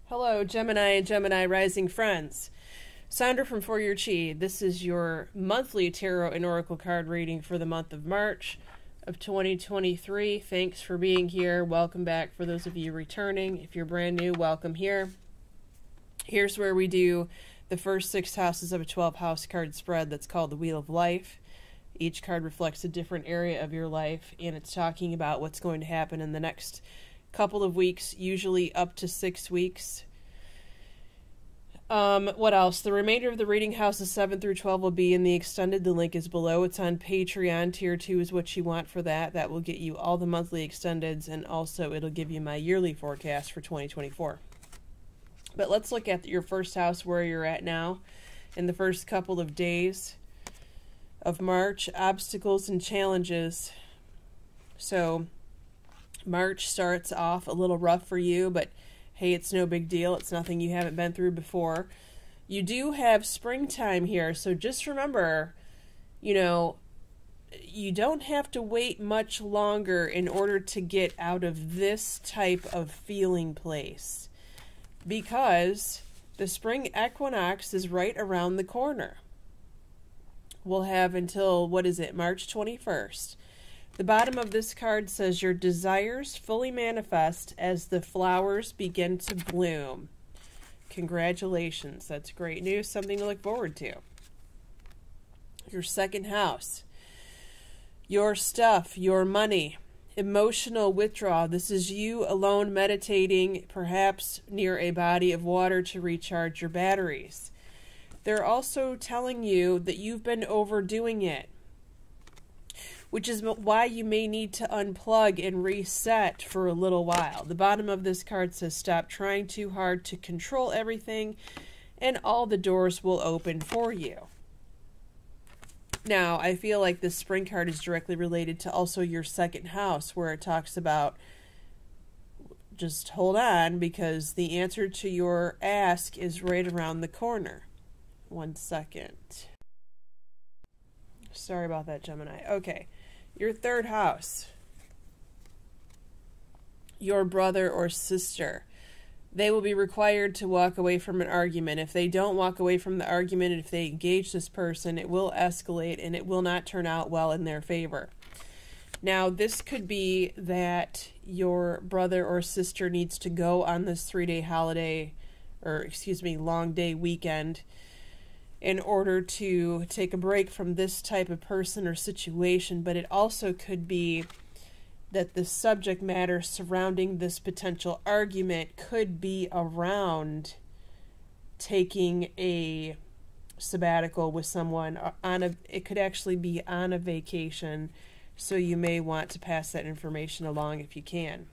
Hello, Gemini and Gemini rising friends. Sondra from For Your Chi. This is your monthly tarot and oracle card reading for the month of March of 2023. Thanks for being here. Welcome back for those of you returning. If you're brand new, welcome here. Here's where we do the first 6 houses of a 12-house card spread that's called the Wheel of Life. Each card reflects a different area of your life, and it's talking about what's going to happen in the next couple of weeks, usually up to 6 weeks. What else? The remainder of the reading, houses 7 through 12, will be in the extended. The link is below. It's on Patreon. Tier 2 is what you want for that. That will get you all the monthly extendeds, and also it'll give you my yearly forecast for 2024. But let's look at your first house, where you're at now in the first couple of days of March. Obstacles and challenges. So March starts off a little rough for you, but hey, it's no big deal. It's nothing you haven't been through before. You do have springtime here, so just remember, you don't have to wait much longer in order to get out of this type of feeling place, because the spring equinox is right around the corner. We'll have until, March 21st. The bottom of this card says your desires fully manifest as the flowers begin to bloom. Congratulations. That's great news. Something to look forward to. Your second house. Your stuff, your money, emotional withdrawal. This is you alone meditating, perhaps near a body of water to recharge your batteries. They're also telling you that you've been overdoing it, which is why you may need to unplug and reset for a little while. The bottom of this card says stop trying too hard to control everything, and all the doors will open for you. Now, I feel like this spring card is directly related to also your second house, where it talks about, just hold on, because the answer to your ask is right around the corner. 1 second. Sorry about that, Gemini. Okay. Your third house. Your brother or sister. They will be required to walk away from an argument. If they don't walk away from the argument, and if they engage this person, it will escalate and it will not turn out well in their favor. Now, this could be that your brother or sister needs to go on this 3-day holiday, long day weekend, in order to take a break from this type of person or situation. But it also could be that the subject matter surrounding this potential argument could be around taking a sabbatical with someone it could actually be on a vacation, so you may want to pass that information along if you can.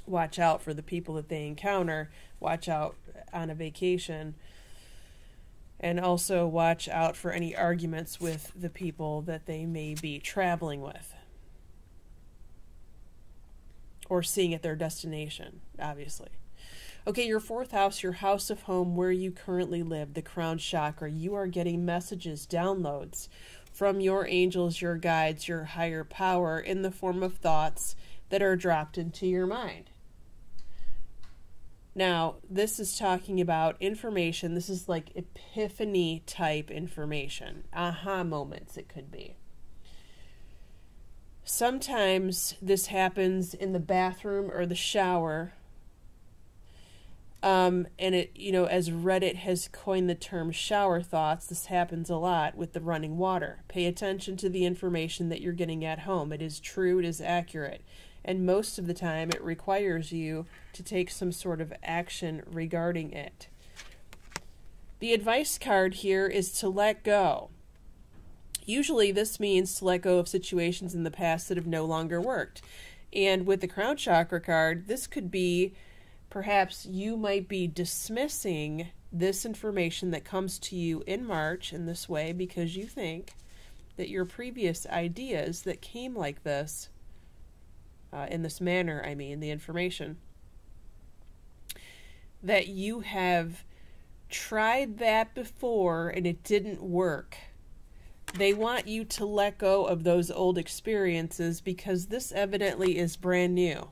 Watch out for the people that they encounter. Watch out on a vacation. And also watch out for any arguments with the people that they may be traveling with, or seeing at their destination, obviously. Okay, your fourth house, your house of home, where you currently live, the crown chakra. You are getting messages, downloads from your angels, your guides, your higher power, in the form of thoughts that are dropped into your mind. Now, this is talking about information. This is like epiphany type information. Aha moments, it could be. Sometimes this happens in the bathroom or the shower. And it, as Reddit has coined the term shower thoughts, this happens a lot with the running water. Pay attention to the information that you're getting at home. It is true, it is accurate. And most of the time it requires you to take some sort of action regarding it. The advice card here is to let go. Usually this means to let go of situations in the past that have no longer worked. And with the crown chakra card, this could be perhaps you might be dismissing this information that comes to you in March in this way because you think that your previous ideas that came like this, in this manner, the information, that you have tried that before and it didn't work. They want you to let go of those old experiences because this evidently is brand new.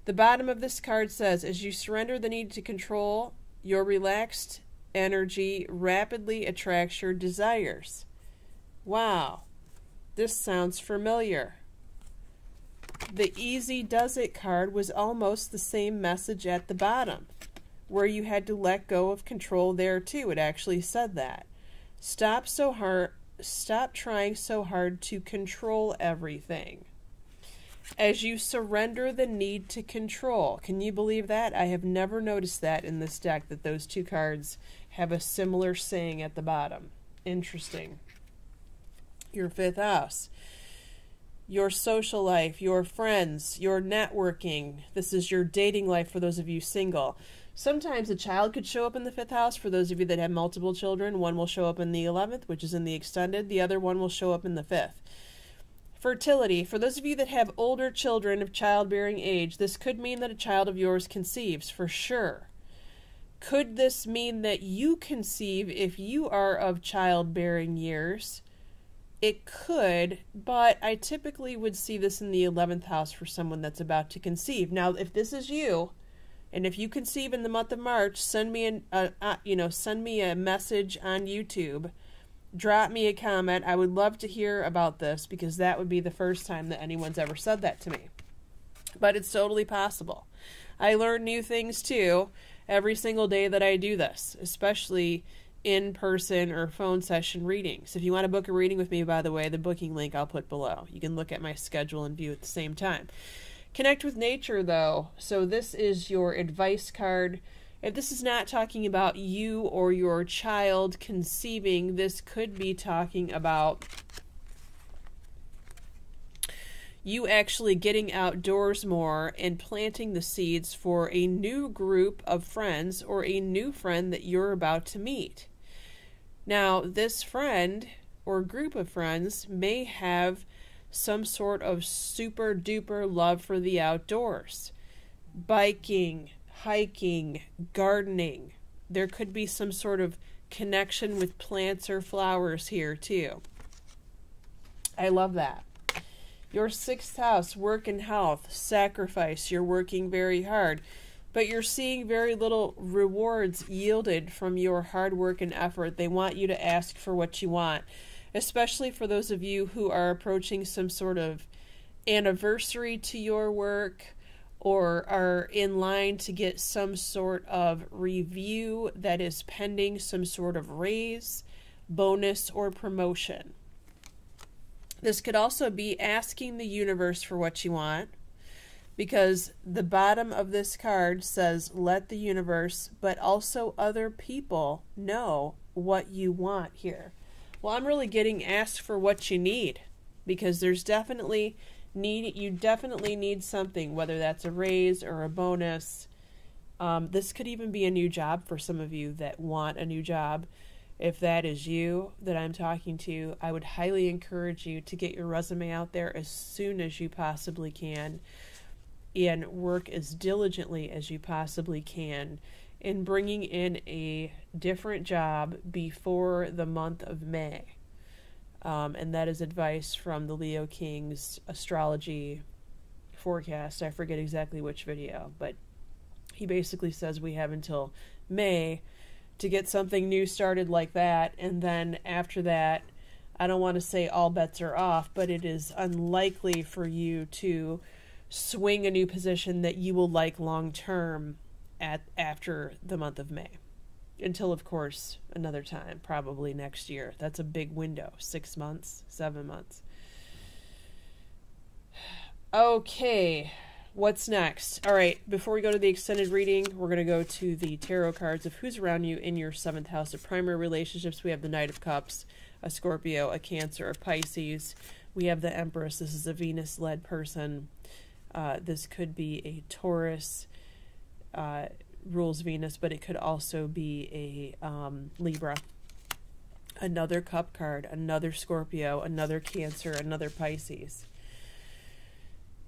The bottom of this card says, as you surrender the need to control, your relaxed energy rapidly attracts your desires. Wow, this sounds familiar. The Easy Does It card was almost the same message at the bottom, where you had to let go of control there too. It actually said that. Stop trying so hard to control everything. As you surrender the need to control. Can you believe that? I have never noticed that in this deck, that those two cards have a similar saying at the bottom. Interesting. Your 5th house. Your social life, your friends, your networking. This is your dating life for those of you single. Sometimes a child could show up in the 5th house. For those of you that have multiple children, one will show up in the 11th, which is in the extended. The other one will show up in the 5th. Fertility. For those of you that have older children of childbearing age, this could mean that a child of yours conceives, for sure. Could this mean that you conceive if you are of childbearing years? It could, but I typically would see this in the 11th house for someone that's about to conceive. Now, if this is you, and if you conceive in the month of March, send me a message on YouTube. Drop me a comment. I would love to hear about this, because that would be the first time that anyone's ever said that to me. But it's totally possible. I learn new things too every single day that I do this, especially in-person or phone session readings. If you want to book a reading with me, by the way, the booking link I'll put below. You can look at my schedule and view at the same time. Connect with nature, though. So this is your advice card. If this is not talking about you or your child conceiving, this could be talking about you actually getting outdoors more and planting the seeds for a new group of friends or a new friend that you're about to meet. Now, this friend or group of friends may have some sort of super duper love for the outdoors. Biking, hiking, gardening. There could be some sort of connection with plants or flowers here too. I love that. Your 6th house, work and health, sacrifice. You're working very hard, but you're seeing very little rewards yielded from your hard work and effort. They want you to ask for what you want, especially for those of you who are approaching some sort of anniversary to your work, or are in line to get some sort of review that is pending some sort of raise, bonus, or promotion. This could also be asking the universe for what you want, because the bottom of this card says let the universe, but also other people know what you want here. Well, I'm really getting asked for what you need, because there's definitely you definitely need something, whether that's a raise or a bonus. This could even be a new job for some of you that want a new job. If that is you that I'm talking to, I would highly encourage you to get your resume out there as soon as you possibly can, and work as diligently as you possibly can in bringing in a different job before the month of May. And that is advice from the Leo King's astrology forecast. I forget exactly which video, but he basically says we have until May to get something new started like that, and then after that, I don't want to say all bets are off, but it is unlikely for you to swing a new position that you will like long term after the month of May. Until, of course, another time, probably next year. That's a big window, 6 months, 7 months. Okay, what's next? All right, before we go to the extended reading, we're going to go to the tarot cards of who's around you in your 7th house of primary relationships. We have the Knight of Cups, a Scorpio, a Cancer, a Pisces. We have the Empress. This is a Venus-led person. This could be a Taurus, rules Venus, but it could also be a Libra. Another Cup card, another Scorpio, another Cancer, another Pisces.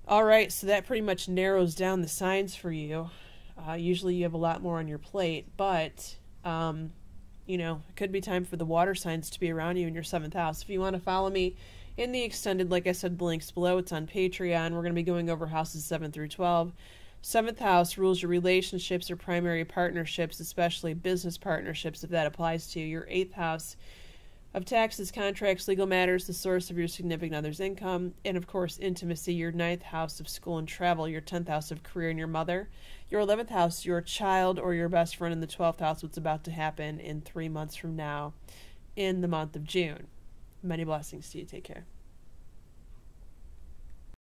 All right, so that pretty much narrows down the signs for you. Usually you have a lot more on your plate, but you know, it could be time for the water signs to be around you in your 7th house. If you want to follow me in the extended, like I said, the link's below. It's on Patreon. We're going to be going over houses 7 through 12. 7th house rules your relationships or primary partnerships, especially business partnerships, if that applies to you. Your 8th house of taxes, contracts, legal matters, the source of your significant other's income, and of course intimacy. Your 9th house of school and travel, your 10th house of career and your mother, your 11th house, your child or your best friend, and the 12th house, what's about to happen in 3 months from now in the month of June. Many blessings to you. Take care.